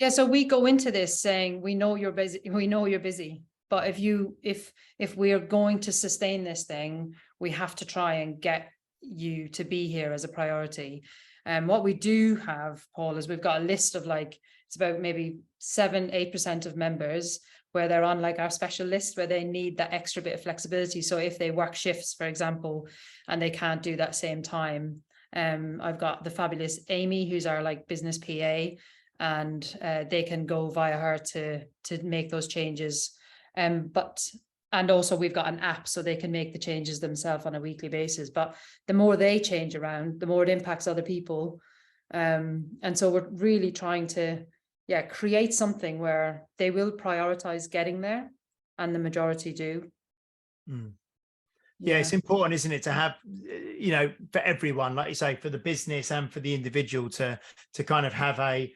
so we go into this saying, we know you're busy, but if we are going to sustain this thing, we have to try and get you to be here as a priority. And what we do have, Paul, is we've got a list of it's about maybe 7-8% of members where they're on our special list, where they need that extra bit of flexibility. So if they work shifts, for example, and they can't do that same time, I've got the fabulous Amy, who's our business PA, and they can go via her to make those changes. And also we've got an app, so they can make the changes themselves on a weekly basis. But the more they change around, the more it impacts other people. And so we're really trying to create something where they will prioritize getting there, and the majority do. Yeah, it's important, isn't it, to have, for everyone, like you say, for the business and for the individual to kind of have a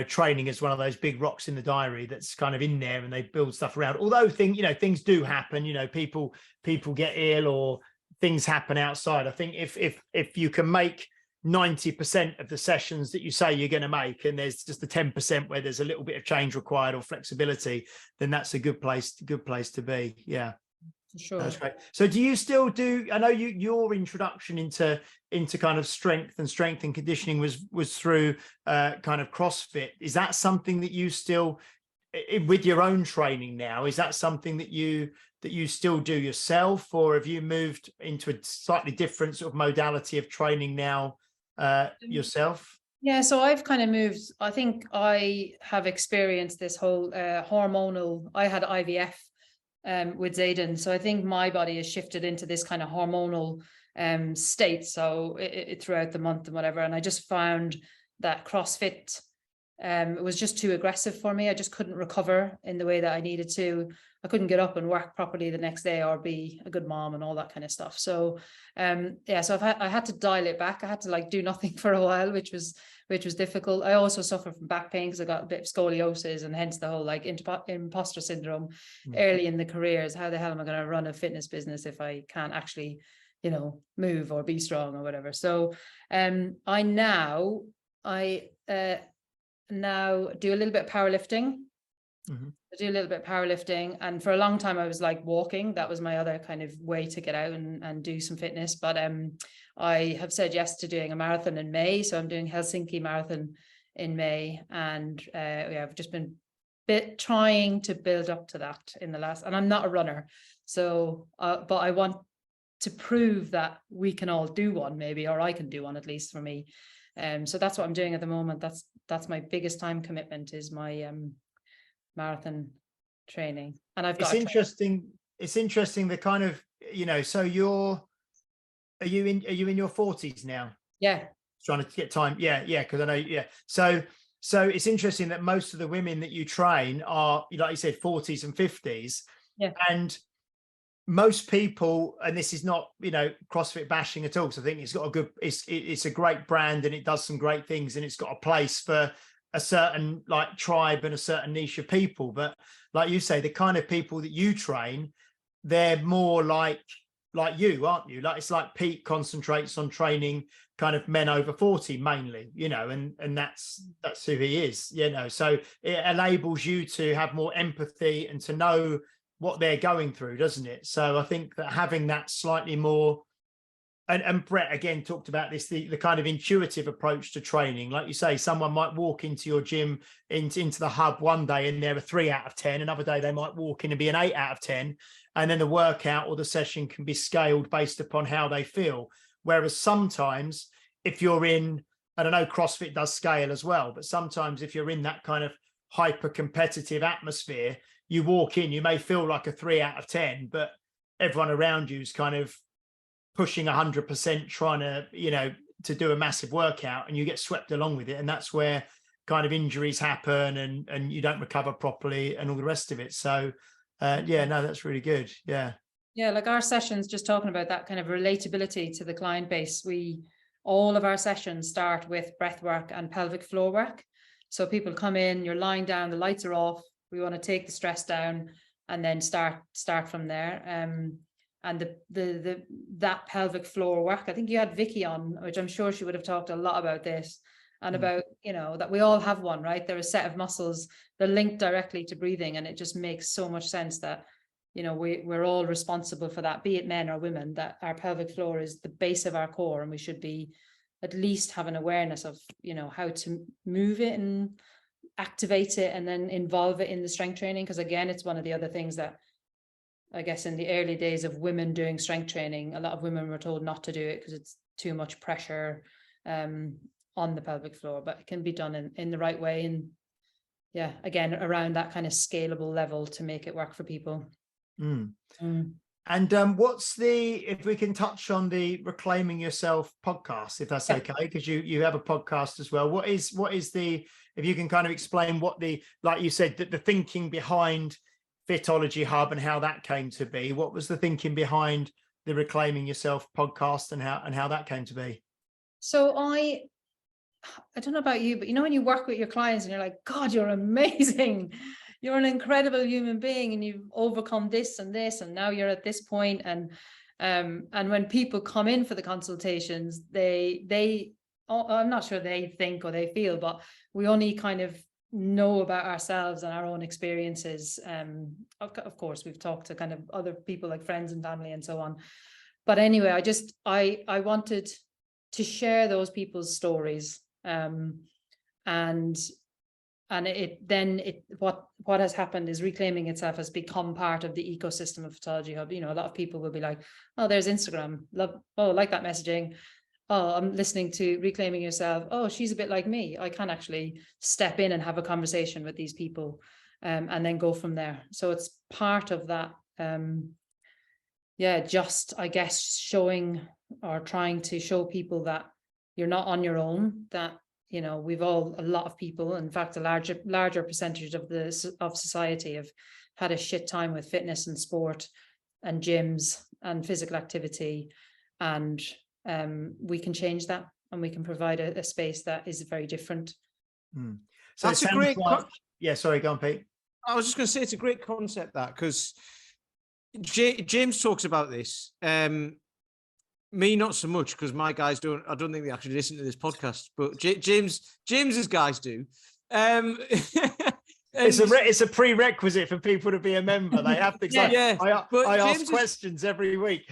training is one of those big rocks in the diary that's kind of in there, and they build stuff around. Although things do happen, people get ill or things happen outside. I think if you can make 90% of the sessions that you say you're going to make, and there's just the 10% where there's a little bit of change required or flexibility, then that's a good place to be. Yeah. Sure. That's great. So do you still do, I know your introduction into kind of strength and conditioning was through kind of CrossFit. Is that something that you still, with your own training now, is that something that you still do yourself, or have you moved into a slightly different sort of modality of training now yourself? Yeah, so I've kind of moved. I think I have experienced this whole hormonal, I had IVF with Zayden. So I think my body has shifted into this kind of hormonal state. So throughout the month and whatever. And I just found that CrossFit, it was just too aggressive for me. I just couldn't recover in the way that I needed to. I couldn't get up and work properly the next day or be a good mom and all that kind of stuff. So so I had to dial it back. I had to do nothing for a while, which was difficult. I also suffer from back pain because I got a bit of scoliosis, and hence the whole imposter syndrome early in the career. Is how the hell am I going to run a fitness business if I can't actually, move or be strong or whatever. So I now do a little bit of powerlifting. Mm-hmm. I do a little bit of powerlifting, and for a long time I was walking. That was my other kind of way to get out and do some fitness. But I have said yes to doing a marathon in May, so I'm doing Helsinki Marathon in May, and I've just been trying to build up to that in the last. And I'm not a runner, so but I want to prove that we can all do one, maybe, or I can do one, at least for me. So that's what I'm doing at the moment. That's my biggest time commitment, is my marathon training. And I've got it's interesting the kind of, so are you in your 40s now? Yeah, trying to get time. Yeah, because I know. So it's interesting that most of the women that you train are, like you said, 40s and 50s. Yeah. And most people, and this is not CrossFit bashing at all, because I think it's got it's a great brand and it does some great things, and it's got a place for a certain tribe and a certain niche of people. But like you say, the kind of people that you train, they're more like you, aren't you? It's like Pete concentrates on training kind of men over 40 mainly, and that's who he is, so it enables you to have more empathy and to know what they're going through, doesn't it? So I think that having that slightly more, and Brett again talked about this, the kind of intuitive approach to training. Like you say, someone might walk into your gym, into the hub one day, and they're a 3 out of 10. Another day they might walk in and be an 8 out of 10. And then the workout or the session can be scaled based upon how they feel. Whereas sometimes if you're in, and I know CrossFit does scale as well, but sometimes if you're in that kind of hyper competitive atmosphere, you walk in, you may feel like a 3 out of 10, but everyone around you is kind of pushing 100%, trying to do a massive workout, and you get swept along with it. And that's where kind of injuries happen, and you don't recover properly and all the rest of it. So that's really good. Yeah, our sessions, just talking about that kind of relatability to the client base, all of our sessions start with breath work and pelvic floor work. So people come in, you're lying down, the lights are off, we want to take the stress down, and then start from there. And that pelvic floor work, I think you had Vicky on, which I'm sure she would have talked a lot about this, and about, that we all have one, right? They're a set of muscles, they're linked directly to breathing. And it just makes so much sense that, we're all responsible for that, be it men or women, that our pelvic floor is the base of our core, and we should be at least have an awareness of, how to move it and activate it, and then involve it in the strength training. Because again, it's one of the other things that, I guess, in the early days of women doing strength training, a lot of women were told not to do it because it's too much pressure on the pelvic floor. But it can be done in the right way, and again, around that kind of scalable level to make it work for people. And if we can touch on the Reclaiming Yourself podcast, if that's okay, because you have a podcast as well. What is if you can kind of explain what like you said, the thinking behind Fitology Hub and how that came to be. What was the thinking behind the Reclaiming Yourself podcast, and how that came to be? So I I don't know about you, but you know, when you work with your clients and you're like, God, you're amazing. You're an incredible human being and you've overcome this and this, and now you're at this point. And when people come in for the consultations, I'm not sure they think or they feel, but we only kind of know about ourselves and our own experiences. Of course, we've talked to kind of other people like friends and family and so on. But anyway, I wanted to share those people's stories. What has happened is Reclaiming itself has become part of the ecosystem of Fitology Hub. You know, a lot of people will be like, oh, there's Instagram, like that messaging. Oh, I'm listening to Reclaiming Yourself. Oh, she's a bit like me. I can actually step in and have a conversation with these people, and then go from there. So it's part of that. Just, I guess, showing or trying to show people that you're not on your own, that, you know, a lot of people, in fact, a larger percentage of society have had a shit time with fitness and sport and gyms and physical activity. And we can change that, and we can provide a space that is very different. So that's a great. Yeah, sorry, go on, Pete. I was just going to say it's a great concept, that, because James talks about this. Me, not so much, because my guys don't. I don't think they actually listen to this podcast, but James's guys do. It's a prerequisite for people to be a member. They have to. I ask questions every week.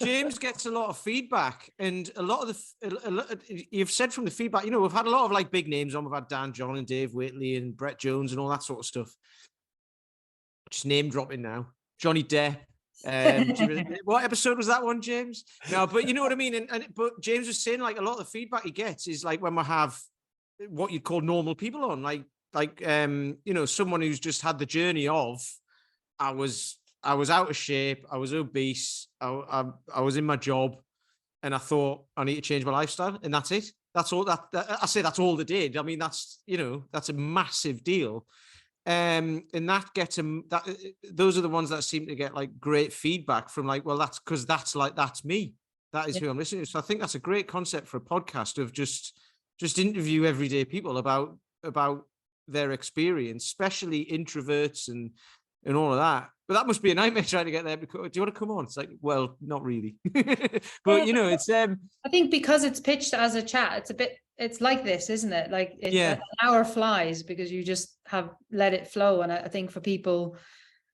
James gets a lot of feedback, and a lot of you've said from the feedback, you know, we've had a lot of like big names on. We've had Dan John and Dave Whitley and Brett Jones and all that sort of stuff. Just name dropping now. Johnny Depp. What episode was that one, James? No, but you know what I mean. But James was saying, like, a lot of the feedback he gets is like when we have what you'd call normal people on, like you know, someone who's just had the journey of I was out of shape, I was obese, I was in my job, and I thought I need to change my lifestyle, and that's it. That's all that I say. That's all they did. I mean, that's, you know, that's a massive deal. And that gets them, that those are the ones that seem to get like great feedback from, like, well, that's because that's me. That is who I'm listening to. So I think that's a great concept for a podcast, of just interview everyday people about their experience, especially introverts and all of that. But that must be a nightmare trying to get there. Because, do you want to come on? It's like, well, not really. But you know, it's I think because it's pitched as a chat, it's like this, isn't it? Like an hour flies because you just have let it flow. And I think for people,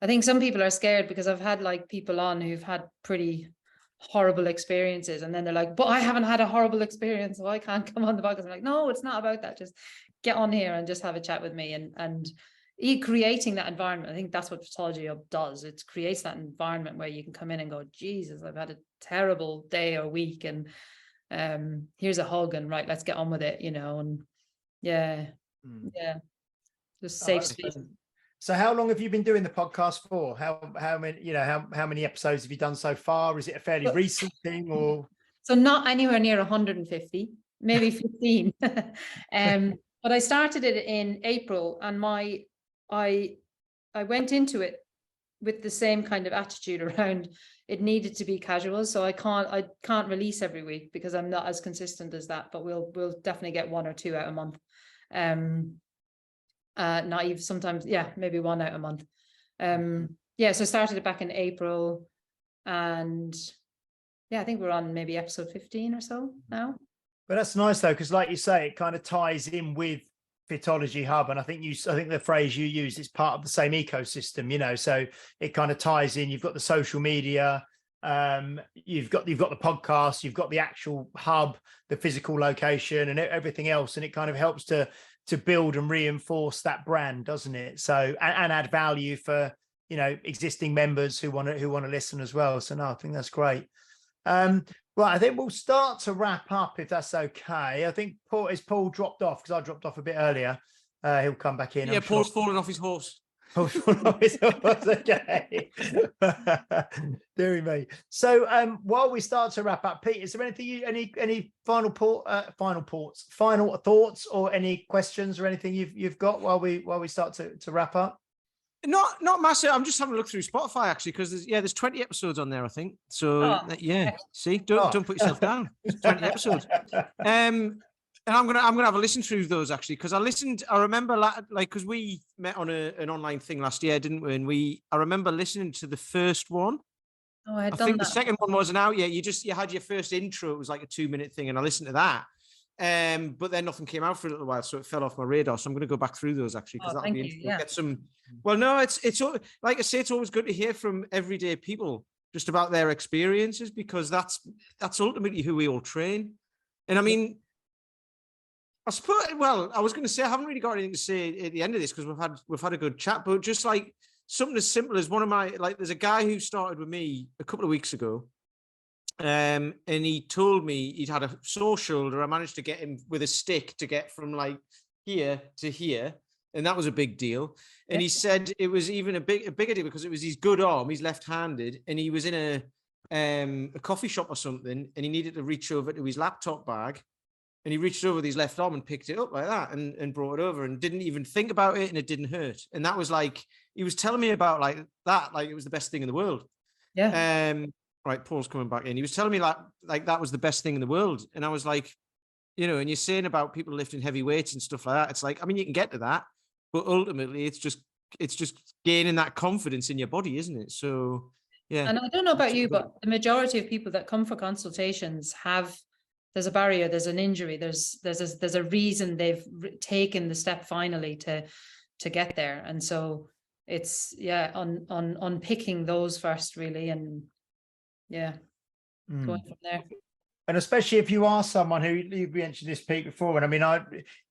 I think some people are scared, because I've had like people on who've had pretty horrible experiences, and then they're like, but I haven't had a horrible experience, so I can't come on the podcast. I'm like, no, it's not about that. Just get on here and just have a chat with me, and creating that environment. I think that's what Fitology Hub does. It creates that environment where you can come in and go, Jesus, I've had a terrible day or week, and here's a hug, and right, let's get on with it, you know. And just safe space. So how long have you been doing the podcast for? How many episodes have you done so far? Is it a fairly recent thing, or? So not anywhere near 150, maybe 15. But I started it in April, and I went into it with the same kind of attitude around it needed to be casual. So I can't release every week because I'm not as consistent as that, but we'll definitely get 1 or 2 out a month. Not even sometimes, maybe 1 out a month. So I started it back in April, and I think we're on maybe episode 15 or so now. But that's nice though, because like you say, it kind of ties in with Fitology Hub, and I think the phrase you use is part of the same ecosystem, you know. So it kind of ties in. You've got the social media, you've got the podcast, you've got the actual hub, the physical location, and everything else, and it kind of helps to build and reinforce that brand, doesn't it? So and add value for, you know, existing members who want to listen as well. So no, I think that's great. Right, I think we'll start to wrap up, if that's okay. I think Paul dropped off, because I dropped off a bit earlier. He'll come back in. Yeah, Paul's fallen off his horse. Paul's fallen off his horse, okay. Deary me. So while we start to wrap up, Pete, is there anything any final thoughts or any questions or anything you've got while we start to wrap up? Not massive. I'm just having a look through Spotify, actually, because there's 20 episodes on there, I think. So see, don't put yourself down. It's 20 episodes. And I'm gonna have a listen through those actually, because I remember like because we met on an online thing last year, didn't we? And I remember listening to the first one. Oh, I had I done think that. the second one wasn't out yet. You had your first intro. It was like a 2-minute thing, and I listened to that. But then nothing came out for a little while, so it fell off my radar. So I'm going to go back through those actually, because that'll be interesting. Yeah. Get some. Well, no, it's like I say, it's always good to hear from everyday people just about their experiences, because that's ultimately who we all train. And I mean, I suppose. Well, I was going to say I haven't really got anything to say at the end of this, because we've had a good chat, but just like something as simple as there's a guy who started with me a couple of weeks ago. And he told me he'd had a sore shoulder. I managed to get him with a stick to get from like here to here, and that was a big deal. And he said it was even a bigger deal because it was his good arm. He's left-handed, and he was in a coffee shop or something, and he needed to reach over to his laptop bag, and he reached over with his left arm and picked it up like that, and brought it over, and didn't even think about it, and it didn't hurt. And that was like, he was telling me about like that, like it was the best thing in the world. Yeah. Right, Paul's coming back in. He was telling me like that was the best thing in the world. And I was like, and you're saying about people lifting heavy weights and stuff like that. It's like, I mean, you can get to that, but ultimately it's just gaining that confidence in your body, isn't it? So, yeah. And I don't know about you, but the majority of people that come for consultations there's a barrier, there's an injury, there's a reason they've taken the step finally to get there. And so it's, on picking those first really, and going from there. And especially if you are someone who, you mentioned this, Pete, before, and I mean,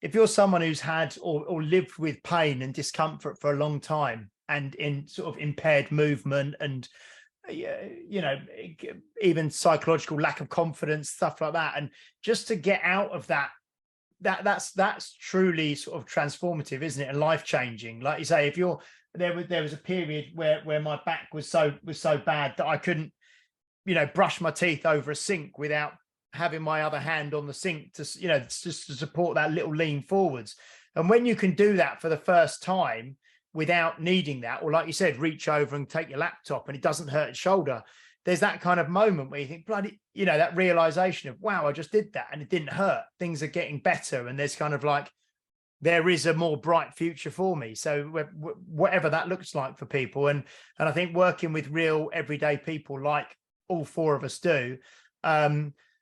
if you're someone who's had or lived with pain and discomfort for a long time, and in sort of impaired movement and even psychological lack of confidence, stuff like that, and just to get out of that's truly sort of transformative, isn't it, and life-changing. Like you say, if there was a period where my back was so bad that I couldn't brush my teeth over a sink without having my other hand on the sink to just to support that little lean forwards. And when you can do that for the first time without needing that, or like you said, reach over and take your laptop and it doesn't hurt your shoulder, there's that kind of moment where you think, bloody, that realization of, wow, I just did that and it didn't hurt. Things are getting better, and there's kind of like, there is a more bright future for me. So whatever that looks like for people, and I think working with real everyday people like all four of us do,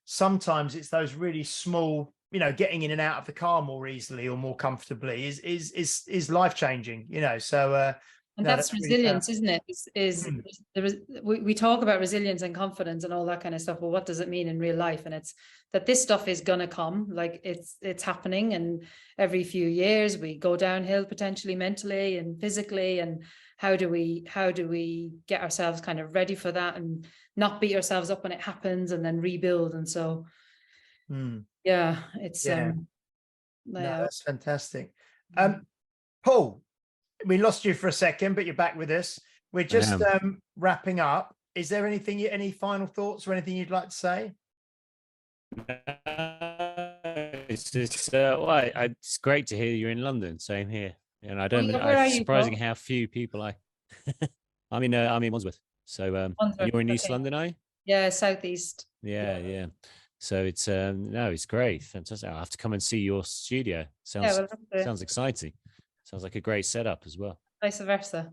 sometimes it's those really small, getting in and out of the car more easily or more comfortably is life-changing, so and that's resilience, isn't it? We talk about resilience and confidence and all that kind of stuff, but what does it mean in real life? And it's that this stuff is gonna come, like it's happening, and every few years we go downhill potentially mentally and physically, and how do we get ourselves kind of ready for that and not beat ourselves up when it happens, and then rebuild. And so it's that's fantastic. Paul, we lost you for a second, but you're back with us. We're just wrapping up. Is there any final thoughts or anything you'd like to say? It's just it's great to hear you're in London. Same here. And I don't. It's surprising how few people I'm in Wandsworth. So you're in East London, are you? Yeah, southeast. Yeah. So it's it's great, fantastic. I'll have to come and see your studio. Sounds exciting. Sounds like a great setup as well. Vice versa.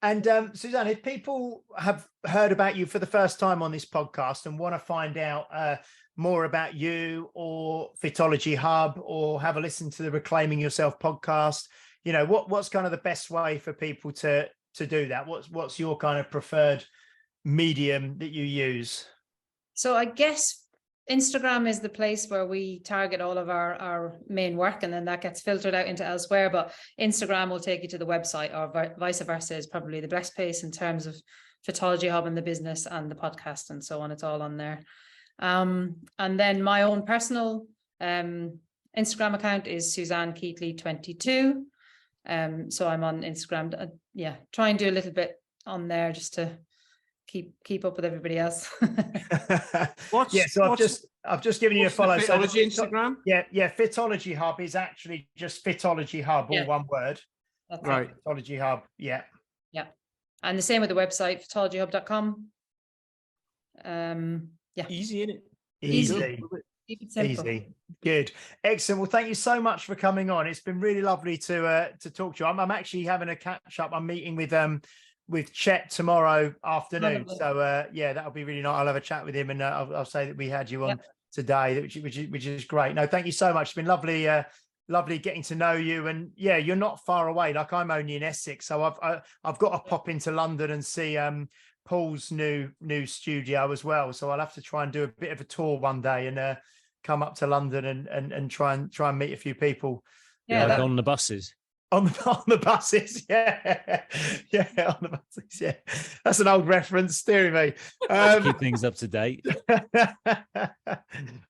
And Suzanne, if people have heard about you for the first time on this podcast and want to find out more about you or Fitology Hub, or have a listen to the Reclaiming Yourself podcast, what's kind of the best way for people to do that? What's your kind of preferred medium that you use? So I guess Instagram is the place where we target all of our main work, and then that gets filtered out into elsewhere. But Instagram will take you to the website, or vice versa is probably the best place in terms of Fitology Hub and the business and the podcast and so on. It's all on there. And then my own personal Instagram account is Suzanne Keatley 22. So I'm on Instagram. Try and do a little bit on there just to keep up with everybody else. I've just given you a follow. Fitology Instagram. Yeah. Fitology Hub is actually just Fitology Hub, all one word. That's right. Fitology Hub. Yeah. And the same with the website, fitologyhub.com. Easy, isn't it? Easy. Keep it simple. Easy. Good. Excellent. Well, thank you so much for coming on. It's been really lovely to talk to you. I'm actually having a catch up. I'm meeting with Chet tomorrow afternoon. Lovely. So yeah, that'll be really nice. I'll have a chat with him, and I'll say that we had you on today, which is great. No, thank you so much. It's been lovely. Lovely getting to know you, and yeah, you're not far away. Like, I'm only in Essex, so I've got to pop into London and see Paul's new studio as well. So I'll have to try and do a bit of a tour one day and come up to London and try and meet a few people. Yeah, Like on the buses. On the buses, yeah, on the buses, yeah. That's an old reference, steering me. Keep things up to date.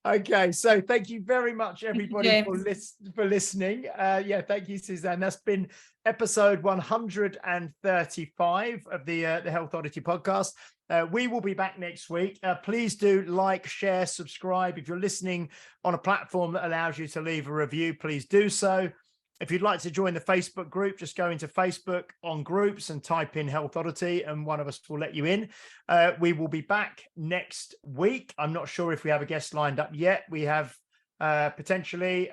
Okay, so thank you very much, everybody, for listening. Yeah, thank you, Suzanne. That's been episode 135 of the Health Oddity podcast. We will be back next week. Please do like, share, subscribe. If you're listening on a platform that allows you to leave a review, please do so. If you'd like to join the Facebook group, just go into Facebook on groups and type in Health Oddity, and one of us will let you in. We will be back next week. I'm not sure if we have a guest lined up yet. We have potentially.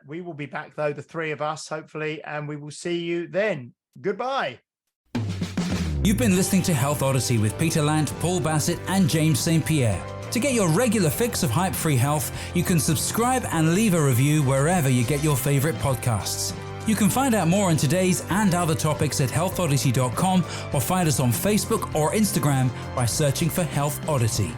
We will be back, though, the three of us, hopefully, and we will see you then. Goodbye. You've been listening to Health Odyssey with Peter Lant, Paul Bassett, and James St. Pierre. To get your regular fix of hype-free health, you can subscribe and leave a review wherever you get your favorite podcasts. You can find out more on today's and other topics at healthodyssey.com, or find us on Facebook or Instagram by searching for Health Oddity.